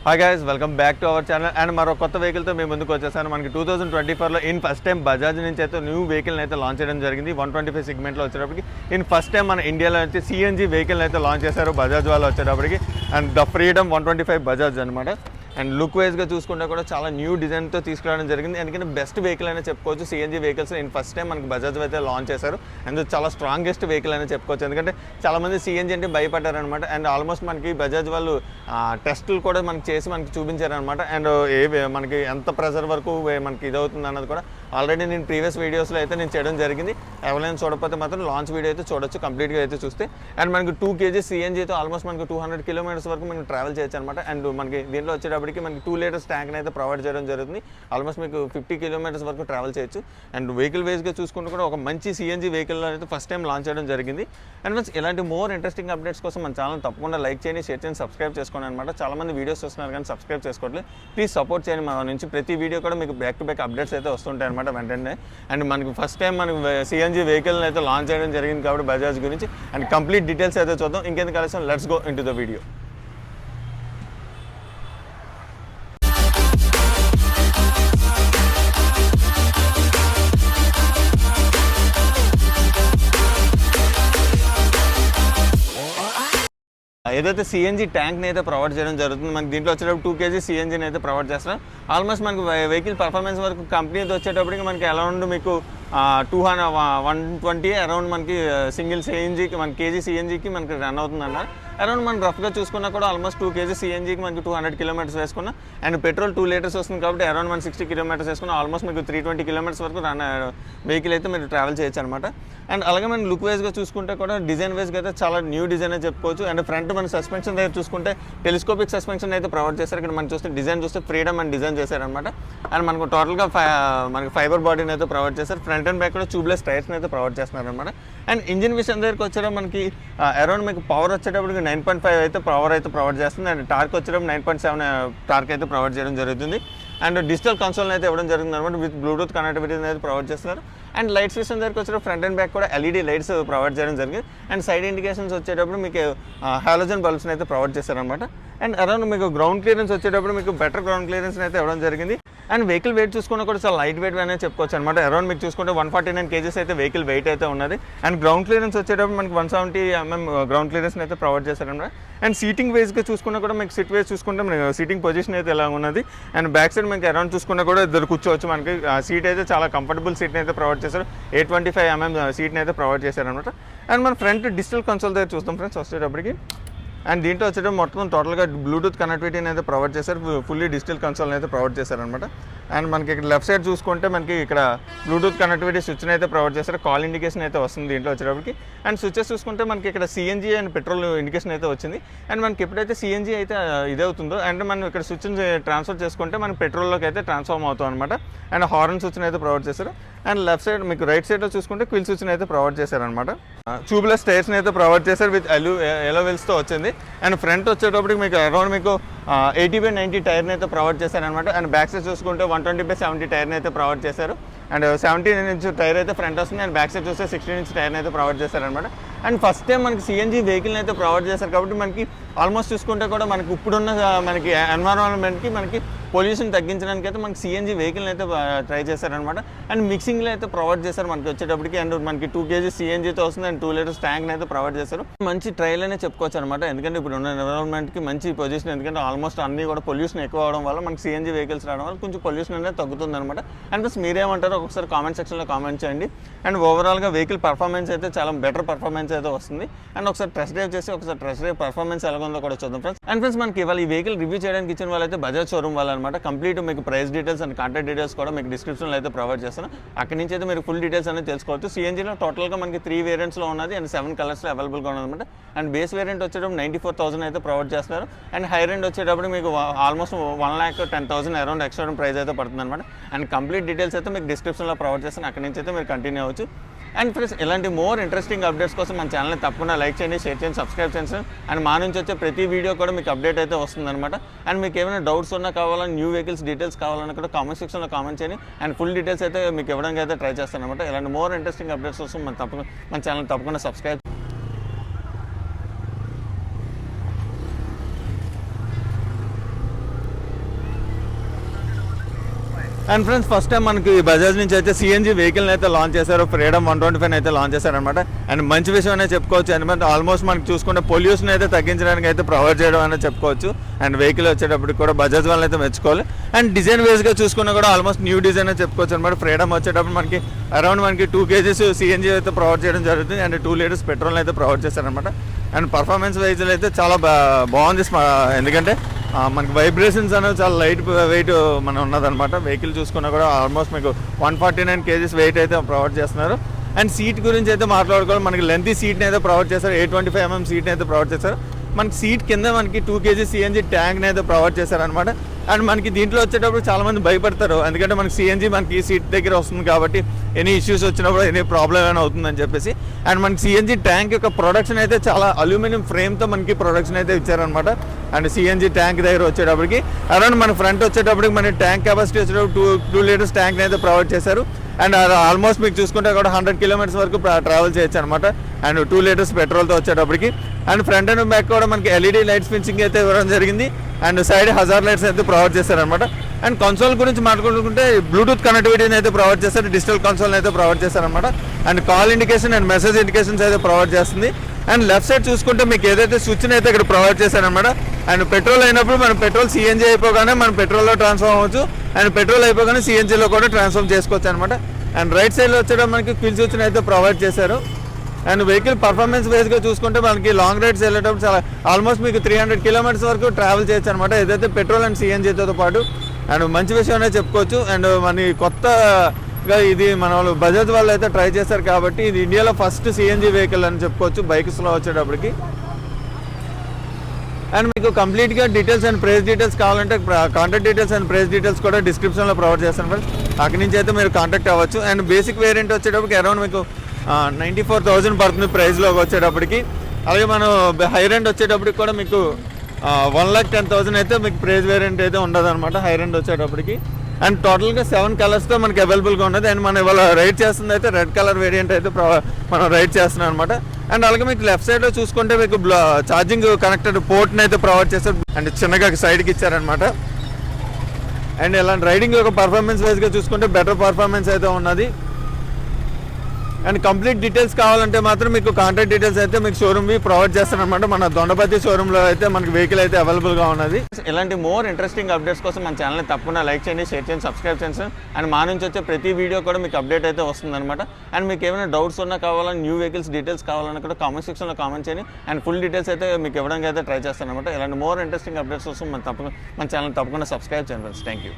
Hi guys, welcome back to our channel. And మరో కొత్త వెహికల్తో మేము ముందుకు వచ్చేసాను. మనకి 2024లో ఫస్ట్ టైం బజాజ్ నుంచి అయితే న్యూ వెహికల్ని అయితే లాంచ్ చేయడం జరిగింది. 125 సెగ్మెంట్లో వచ్చేటప్పటికి ఫస్ట్ టైం మన ఇండియాలో అయితే సిఎన్జీ వెహికల్ని అయితే లాంచ్ చేశారు బజాజ్ వాళ్ళు వచ్చేటప్పటికి. అండ్ ద ఫ్రీడమ్ 125 బజాజ్ అనమాట. అండ్ లుక్ వైజ్గా చూసుకుంటే కూడా చాలా న్యూ డిజైన్తో తీసుకురావడం జరిగింది. ఎందుకంటే బెస్ట్ వెహికల్ అయినా చెప్పుకోవచ్చు. సిఎన్జీ వెహికల్స్ ఫస్ట్ టైం మనకి బజాజ్ అయితే లాంచ్ చేశారు. అండ్ చాలా స్ట్రాంగెస్ట్ వెహికల్ అయినా చెప్పుకోవచ్చు. ఎందుకంటే చాలామంది సిఎన్జీ అంటే భయపడ్డారనమాట. అండ్ ఆల్మోస్ట్ మనకి బజాజ్ వాళ్ళు టెస్టులు కూడా మనకి చేసి మనకి చూపించారనమాట. అండ్ మనకి ఎంత ప్రెజర్ వరకు మనకి ఇదవుతుంది అన్నది కూడా ఆల్రెడీ నేను ప్రీవియస్ వీడియోస్లో అయితే నేను చేయడం జరిగింది. ఎవరైనా చూడకపోతే మాత్రం లాంచ్ వీడియో అయితే చూడొచ్చు కంప్లీట్గా అయితే చూస్తే. అండ్ మనకి 2 kg సిఎన్జీతో ఆల్మోస్ట్ మనకి 200 kilometers వరకు మనం ట్రావెల్ చేయొచ్చు అనమాట. అండ్ మనకి దీంట్లో వచ్చేటప్పటికి మనకి 2 liters ట్యాంక్ని అయితే ప్రొవైడ్ చేయడం జరుగుతుంది. ఆల్మోస్ట్ మీకు 50 kilometers వరకు ట్రావెల్ చేయొచ్చు. అండ్ వెహికల్ వైజ్గా చూసుకుంటూ కూడా ఒక మంచి సిఎన్జీ వెహికల్లో అయితే ఫస్ట్ టైం లాంచ్ చేయడం జరిగింది. అండ్ ఫ్రెండ్స్, ఇలాంటి మోర్ ఇంట్రెస్టింగ్ అప్డేట్స్ కోసం మన ఛానల్ తప్పకుండా లైక్ చేయండి, షేర్ చేయండి, సబ్స్క్రైబ్ చేసుకోండి అనమాట. చాలామంది వీడియోస్ చూస్తున్నారు కానీ సబ్స్క్రైబ్ చేసుకోవట్లేదు. ప్లీజ్ సపోర్ట్ చేయండి. మన నుంచి ప్రతి వీడియో కూడా మీకు బ్యాక్ టు బ్యాక్ అప్డేట్స్ అయితే వస్తుంటాయి అనమాట వెంటనే. అండ్ మనకి ఫస్ట్ టైం మనకి సిఎన్జీ వెహికల్ని అయితే లాంచ్ చేయడం జరిగింది కాబట్టి బజాజ్ గురించి అండ్ కంప్లీట్ డీటెయిల్స్ అయితే చూద్దాం. ఇంకెందుకు కలిసి let's go in to the video. ఏదైతే సిఎన్జీ ట్యాంక్ని అయితే ప్రొవైడ్ చేయడం జరుగుతుంది. మనకి దీంట్లో వచ్చేటప్పుడు 2 kg సిఎన్జీని అయితే ప్రొవైడ్ చేస్తాం. ఆల్మోస్ట్ మనకి వెహికల్ పర్ఫార్మెన్స్ వరకు కంపెనీతో వచ్చేటప్పటికి మనకి అరౌండ్ మీకు 120 అరౌండ్ మనకి సింగిల్ సిఎన్జీకి మన కేజీ సిఎన్జీకి మనకి రన్ అవుతుందన్న. అరౌండ్ మనం రఫ్గా చూసుకున్నా కూడా ఆల్మోస్ట్ 2 kg సిఎన్జీకి మనకి 200 kilometers వేసుకున్నా. అండ్ పెట్రోల్ 2 liters వస్తుంది కాబట్టి అరౌండ్ మన 60 kilometers వేసుకున్నా ఆల్మోస్ట్ మీకు 320 kilometers వరకు రన్ వెహికల్ అయితే మీరు ట్రావెల్ చేయొచ్చు అనమాట. అండ్ అలాగే మనం లుక్ వైజ్గా చూసుకుంటే కూడా డిజైన్ వైజ్గా అయితే చాలా న్యూ డిజైన్ అని చెప్పుకోవచ్చు. అండ్ ఫ్రంట్ మన సస్పెన్షన్ దగ్గర చూసుకుంటే టెలిస్కోపిక్ సస్పెన్షన్ అయితే ప్రొవైడ్ చేశారు. ఇక్కడ మనం చూస్తే డిజైన్ చూస్తే ఫ్రీడమ్ అండ్ డిజైన్ చేశారనమాట. అండ్ మనకు టోటల్గా మనకి ఫైబర్ బాడీని అయితే ప్రొవైడ్ చేశారు. ఫ్రంట్ అండ్ బ్యాక్ కూడా ట్యూబ్లెస్ టైర్స్ని అయితే ప్రొవైడ్ చేస్తున్నారు అనమాట. అండ్ ఇంజిన్ విషయం దగ్గరికి వచ్చేటప్పుడు మనకి అరౌండ్ మీకు పవర్ వచ్చేటప్పటికి 9.5 అయితే పవర్ అయితే ప్రొవైడ్ చేస్తుంది. అండ్ టార్క్ వచ్చేటప్పుడు 9.7 టార్క్ అయితే ప్రొవైడ్ చేయడం జరుగుతుంది. అండ్ డిజిటల్ కన్సోల్ అయితే ఇవ్వడం జరుగుతుంది అనమాట. విత్ బ్లూటూత్ కనెక్టివిటీ అయితే ప్రొవైడ్ చేస్తున్నారు. అండ్ లైట్స్ విషయం దగ్గరికి వచ్చేటప్పుడు ఫ్రంట్ అండ్ బ్యాక్ కూడా ఎల్ఈడి లైట్స్ ప్రొవైడ్ చేయడం జరిగింది. అండ్ సైడ్ ఇండికేషన్స్ వచ్చేటప్పుడు మీకు హాలోజన్ బల్బ్స్ని అయితే ప్రొవైడ్ చేశారనమాట. అండ్ అరౌండ్ మీకు గ్రౌండ్ క్లియరెన్స్ వచ్చేటప్పుడు మీకు బెటర్ గ్రౌండ్ క్లియరెన్స్ అయితే ఇవ్వడం జరిగింది. అండ్ వెహికల్ వెయిట్ చూసుకున్నా కూడా చాలా లైట్ వెయిట్ అనేది చెప్పుకోవచ్చు అనమాట. అరౌండ్ మీకు చూసుకుంటే 149 kgs అయితే వెహికల్ వెయిట్ అయితే ఉన్నది. అండ్ గ్రౌండ్ క్లియరెన్స్ వచ్చేటప్పుడు మనకి 170 mm గ్రౌండ్ క్లియరెన్స్ అయితే ప్రొవైడ్ చేశారనమాట. అండ్ సీటింగ్ వైజ్గా చూసుకున్నా కూడా మీకు సీట్ వైజ్ చూసుకుంటే మనకి సీటింగ్ పొజిషన్ అయితే ఎలా ఉన్నది. అండ్ బ్యాక్ సైడ్ మనకి అరౌండ్ చూసుకున్నా కూడా ఇద్దరు కూర్చోవచ్చు. మనకి సీట్ అయితే చాలా కంఫర్టబుల్ సీట్ని అయితే ప్రొవైడ్ చేశారు. 825 mm సీట్ని అయితే ప్రొవైడ్ చేశారనమాట. అండ్ మన ఫ్రంట్ డిజిటల్ కన్సోల్ దగ్గర చూస్తాం ఫ్రెండ్స్ వచ్చేటప్పటికి. అండ్ దీంట్లో వచ్చేటప్పుడు మొత్తం టోటల్గా బ్లూటూత్ కనెక్టివిటీని అయితే ప్రొవైడ్ చేశారు. ఫుల్లీ డిజిటల్ కన్సోల్ని అయితే ప్రొవైడ్ చేశారనమాట. అండ్ మనకి ఇక్కడ లెఫ్ట్ సైడ్ చూసుకుంటే మనకి ఇక్కడ బ్లూటూత్ కనెక్టివిటీ స్విచ్ని అయితే ప్రొవైడ్ చేశారు. కాల్ ఇండికేషన్ అయితే వస్తుంది దీంట్లో వచ్చేటప్పటికి. అండ్ స్విచెస్ చూసుకుంటే మనకి ఇక్కడ సిఎన్జీ అండ్ పెట్రోల్ ఇండికేషన్ అయితే వచ్చింది. అండ్ మనకి ఎప్పుడైతే సిఎన్జీ అయితే ఇదవుతుందో అండ్ మనం ఇక్కడ స్విచ్ని ట్రాన్స్ఫర్ చేసుకుంటే మనకి పెట్రోల్లోకి అయితే ట్రాన్స్ఫార్మ్ అవుతాం అనమాట. అండ్ హార్న్ స్విచ్ని అయితే ప్రొవైడ్ చేశారు. అండ్ లెఫ్ట్ సైడ్ మీకు రైట్ సైడ్లో చూసుకుంటే క్విల్ స్విచ్ని అయితే ప్రొవైడ్ చేశారనమాట. ట్యూబ్లెస్ టైర్స్ని అయితే ప్రొవైడ్ చేశారు విత్ ఎలో వీల్స్తో వచ్చింది. అండ్ ఫ్రంట్ వచ్చేటప్పటికి మీకు అరౌండ్ మీకు 80/90 టైర్ని అయితే ప్రొవైడ్ చేశారనమాట. అండ్ బ్యాక్ సైడ్ చూసుకుంటే 120/70 టైర్ని అయితే ప్రొవైడ్ చేశారు. అండ్ 17 inch టైర్ అయితే ఫ్రంట్ వస్తుంది. అండ్ బ్యాక్ సైడ్ చూస్తే 16 inch టైర్ని అయితే ప్రొవైడ్ చేశారనమాట. అండ్ ఫస్ట్ టైం మనకి సిఎన్జీ వెహికల్ని అయితే ప్రొవైడ్ చేశారు కాబట్టి మనకి ఆల్మోస్ట్ చూసుకుంటే కూడా మనకి ఇప్పుడున్న మనకి ఎన్వైరాన్మెంట్కి మనకి పొల్యూషన్ తగ్గించడానికి అయితే మనకి సిఎన్జీ వెహికల్ని అయితే ట్రై చేశారనమాట. అండ్ మిక్సింగ్లో అయితే ప్రొవైడ్ చేశారు మనకి వచ్చేటప్పటికి. అండ్ మనకి 2 kg సిఎన్జీతో వస్తుంది. అండ్ 2 liters ట్యాంక్ని అయితే ప్రొవైడ్ చేశారు. మంచి ట్రైల్ అనే చెప్పుకోవచ్చు అనమాట. ఎందుకంటే ఇప్పుడు ఉన్న ఎన్విరాన్మెంట్కి మంచి పొజిషన్. ఎందుకంటే ఆల్మోస్ట్ అన్నీ కూడా పొల్యూషన్ ఎక్కువ అవడం వల్ల మనకి సిఎన్జీ వెహికల్స్ రావడం వల్ల కొంచెం పొల్యూషన్ అనేది తగ్గుతుంది అనమాట. అండ్ ప్లస్ మీరేమంటారో ఒకసారి కామెంట్ సెక్షన్లో కామెంట్ చేయండి. అండ్ ఓవరాల్గా వెహికల్ పర్ఫార్మెన్స్ అయితే చాలా బెటర్ పర్ఫార్మెన్స్ అయితే వస్తుంది. అండ్ ఒకసారి టెస్ట్ డ్రైవ్ చేసి ఒకసారి టెస్ట్ డ్రైవ్ పర్ఫార్మెన్స్ ఎలా ఉందో కూడా చూద్దాం ఫ్రెండ్స్. అండ్ ఫ్రెండ్స్, మనకి ఇవాళ ఈ వెహికల్ రివ్యూ చేయడానికి ఇచ్చిన వాళ్ళైతే బజాజ్ షోరూమ్ వాళ్ళు అనమాట. కంప్లీట్ మీకు price details and contact details కూడా మీకు డిస్క్రిప్షన్లో అయితే ప్రొవైడ్ చేస్తాను. అక్కడి నుంచి అయితే మీరు ఫుల్ డీటెయిల్స్ అనేది తెలుసుకోవచ్చు. సిఎన్జీలో టోటల్గా మనకి 3 వేరియంట్స్లో ఉన్నది. అండ్ 7 కలర్స్లో అవైలబుల్గా ఉన్నదన్నమాట. అండ్ బేస్ వేరియంట్ వచ్చేటప్పుడు 94,000 అయితే ప్రొవైడ్ చేస్తున్నారు. అండ్ హై రేంజ్ వచ్చేటప్పుడు మీకు ఆల్మోస్ట్ 1,10,000 అరౌండ్ ఎక్స్ట్రా ప్రైస్ అయితే పడుతుంది అనమాట. అండ్ కంప్లీట్ డీటెయిల్స్ అయితే మీకు డిస్క్రిప్షన్లో ప్రొవైడ్ చేస్తాను. అక్కడి నుంచి అయితే మీరు కంటిన్యూ అవ్వచ్చు. అండ్ ఫ్రెండ్స్, ఇలాంటి మోర్ ఇంట్రెస్టింగ్ అప్డేట్స్ కోసం మన ఛానల్ని తప్పకుండా లైక్ చేయండి, షేర్ చేయండి, సబ్స్క్రైబ్ చేయండి. అండ్ మా నుంచి వచ్చే ప్రతి వీడియో కూడా మీకు అప్డేట్ అయితే వస్తుందన్నమాట. అండ్ మీకు ఏమైనా డౌట్స్ ఉన్నా కావాలని న్యూ వెహికల్స్ డీటెయిల్స్ కావాలన్నా కూడా కామెంట్ సెక్షన్లో కామెంట్ చేయండి. అండ్ ఫుల్ డీటెయిల్స్ అయితే మీకు ఇవ్వడానికి అయితే ట్రై చేస్తాను అనమాట. ఇలాంటి మోర్ ఇంట్రెస్టింగ్ అప్డేట్స్ కోసం మన ఛానల్ తప్పకుండా subscribe and friends first time మనకి బజాజ్ నుంచి అయితే సిఎన్జీ వెహికల్ని అయితే లాంచ్ చేశారు, ఫ్రీడమ్ 125 అయితే లాంచ్ చేశారనమాట. అండ్ మంచి విషయం అనేది చెప్పుకోవచ్చు, ఎందుకంటే ఆల్మోస్ట్ మనకి చూసుకుంటే పొల్యూషన్ అయితే తగ్గించడానికి అయితే ప్రొవైడ్ చేయడం అనేది చెప్పుకోవచ్చు. అండ్ వెహికల్ వచ్చేటప్పటికి కూడా బజాజ్ వాళ్ళని అయితే మెచ్చుకోవాలి. అండ్ డిజైన్ వేస్గా చూసుకున్నా కూడా ఆల్మోస్ట్ న్యూ డిజైన్ అని చెప్పుకోవచ్చు అనమాట. ఫ్రీడమ్ వచ్చేటప్పుడు మనకి అరౌండ్ మనకి 2 kgs సిఎన్జీ అయితే ప్రొవైడ్ చేయడం జరుగుతుంది. అండ్ 2 liters పెట్రోల్ అయితే ప్రొవైడ్ చేశారనమాట. అండ్ పర్ఫార్మెన్స్ వైజ్ అయితే చాలా బాగుంది, ఎందుకంటే మనకి వైబ్రేషన్స్ అనేవి చాలా లైట్ వెయిట్ మన ఉన్నదనమాట. వెహికల్ చూసుకున్నా కూడా ఆల్మోస్ట్ మీకు 149 kgs వెయిట్ అయితే ప్రొవైడ్ చేస్తున్నారు. అండ్ సీట్ గురించి అయితే మాట్లాడుకోవాలి, మనకి లెంతీ సీట్ని అయితే ప్రొవైడ్ చేస్తారు. 825 mm సీట్ని అయితే ప్రొవైడ్ చేస్తారు. మనకి సీట్ కింద మనకి 2 kg సిఎన్జీ ట్యాంక్ని అయితే ప్రొవైడ్ చేశారనమాట. అండ్ మనకి దీంట్లో వచ్చేటప్పుడు చాలామంది భయపడతారు, ఎందుకంటే మనకి సిఎన్జీ మనకి సీట్ దగ్గర వస్తుంది కాబట్టి ఎనీ ఇష్యూస్ వచ్చినప్పుడు ఎనీ ప్రాబ్లం ఏమైనా అవుతుందని చెప్పేసి. అండ్ మనకి సిఎన్జీ ట్యాంక్ యొక్క ప్రొడక్షన్ అయితే చాలా అల్యూమినియం ఫ్రేమ్తో మనకి ప్రొడక్షన్ అయితే ఇచ్చారనమాట. అండ్ సిఎన్జీ ట్యాంక్ దగ్గర వచ్చేటప్పటికి అరౌండ్ మన ఫ్రంట్ వచ్చేటప్పటికి మన ట్యాంక్ కెపాసిటీ వచ్చేటప్పుడు 2 liters ట్యాంక్ని అయితే ప్రొవైడ్ చేశారు. అండ్ ఆల్మోస్ట్ మీకు చూసుకుంటే కూడా 100 kilometers వరకు ట్రావెల్ చేయొచ్చు అనమాట. అండ్ 2 liters పెట్రోల్తో వచ్చేటప్పటికి. అండ్ ఫ్రంట్ అండ్ బ్యాక్ కూడా మనకి ఎల్ఈడి లైట్స్ ఫినిషింగ్ అయితే ఇవ్వడం జరిగింది. అండ్ సైడ్ హజార్ లైట్స్ అయితే ప్రొవైడ్ చేశారనమాట. అండ్ కన్సోల్ గురించి మాట్లాడుకుంటే బ్లూటూత్ కనెక్టివిటీని అయితే ప్రొవైడ్ చేస్తారు, డిజిటల్ కన్సోల్ని అయితే ప్రొవైడ్ చేశారనమాట. And call indication and message indications అయితే ప్రొవైడ్ చేస్తుంది. అండ్ లెఫ్ట్ సైడ్ చూసుకుంటే మీకు ఏదైతే స్విచ్ని అయితే ఇక్కడ ప్రొవైడ్ చేశారనమాట. అండ్ పెట్రోల్ అయినప్పుడు మనం పెట్రోల్ సిఎన్జీ అయిపోగానే మనం పెట్రోల్లో ట్రాన్స్ఫార్మ్ అవ్వచ్చు. అండ్ పెట్రోల్ అయిపోగానే సిఎన్జీలో కూడా ట్రాన్స్ఫార్మ్ చేసుకోవచ్చు అనమాట. అండ్ రైట్ సైడ్లో వచ్చేటప్పుడు మనకి క్విల్ స్విచ్ని అయితే ప్రొవైడ్ చేశారు. అండ్ వెహికల్ పర్ఫార్మెన్స్ వైజ్గా చూసుకుంటే మనకి లాంగ్ రైడ్స్ వెళ్ళేటప్పుడు చాలా ఆల్మోస్ట్ మీకు 300 kilometers వరకు ట్రావెల్ చేయొచ్చు అనమాట, ఏదైతే పెట్రోల్ అండ్ సిఎన్జీతో పాటు. అండ్ మంచి విషయం అనేది చెప్పుకోవచ్చు. అండ్ మన కొత్తగా ఇది మన వాళ్ళు బజాజ్ వాళ్ళు అయితే ట్రై చేశారు కాబట్టి ఇది ఇండియాలో ఫస్ట్ సిఎన్జీ వెహికల్ అని చెప్పుకోవచ్చు బైక్స్లో వచ్చేటప్పటికి. అండ్ మీకు కంప్లీట్గా డీటెయిల్స్ అండ్ ప్రైస్ డీటెయిల్స్ కావాలంటే contact details and price details కూడా డిస్క్రిప్షన్లో ప్రొవైడ్ చేస్తాను ఫ్రెండ్స్, అక్కడి నుంచి అయితే మీరు కాంటాక్ట్ అవ్వచ్చు. అండ్ బేసిక్ వేరియంట్ వచ్చేటప్పటికి అరౌండ్ మీకు 94,000 పడుతుంది ప్రైస్లోకి వచ్చేటప్పటికి. అలాగే మనం హై రెండ్ వచ్చేటప్పటికి కూడా మీకు 1,10,000 అయితే మీకు ప్రైస్ వేరియంట్ అయితే ఉండదు అనమాట హై రెండ్ వచ్చేటప్పటికి. అండ్ టోటల్గా 7 కలర్స్తో మనకి అవైలబుల్గా ఉన్నది. అండ్ మనం ఇవాళ రైడ్ చేస్తుంది అయితే రెడ్ కలర్ వేరియంట్ అయితే మనం రైడ్ చేస్తున్నాం అనమాట. అండ్ అలాగే మీకు లెఫ్ట్ సైడ్లో చూసుకుంటే మీకు ఛార్జింగ్ కనెక్టెడ్ పోర్ట్ని అయితే ప్రొవైడ్ చేస్తారు. అండ్ చిన్నగా సైడ్కి ఇచ్చారనమాట. అండ్ ఇలాంటి రైడింగ్ యొక్క పర్ఫార్మెన్స్ వైజ్గా చూసుకుంటే బెటర్ పర్ఫార్మెన్స్ అయితే ఉన్నది. అండ్ కంప్లీట్ డీటెయిల్స్ కావాలంటే మాత్రం మీకు కాంటాక్ట్ డీటెయిల్స్ అయితే మీకు షోరూమ్వి ప్రొవైడ్ చేస్తారనమాట. మన దొండపతి షోరూంలో అయితే మనకి వెహికల్ అయితే అవైలబుల్గా ఉన్నది. ఇలాంటి మోర్ ఇంట్రెస్టింగ్ అప్డేట్స్ కోసం మన ఛానల్ని తప్పకుండా లైక్ చేయండి, షేర్ చేయండి, సబ్స్క్రైబ్ చేయండి. అండ్ మా నుంచి వచ్చే ప్రతి వీడియో కూడా మీకు అప్డేట్ అయితే వస్తుందన్నమాట. అండ్ మీకు ఏమైనా డౌట్స్ ఉన్నా కావాలని న్యూ వెహికల్స్ డీటెయిల్స్ కావాలన్నా కూడా కామెంట్ సెక్షన్లో కామెంట్ చేయండి. అండ్ ఫుల్ డీటెయిల్స్ అయితే మీకు ఇవ్వడానికి అయితే ట్రై చేస్తాను అనమాట. ఇలాంటి మోర్ ఇంట్రెస్టింగ్ అప్డేట్స్ కోసం మన ఛానల్ తప్పకుండా సబ్స్క్రైబ్ చేయండి ఫ్రెండ్స్. Thank you.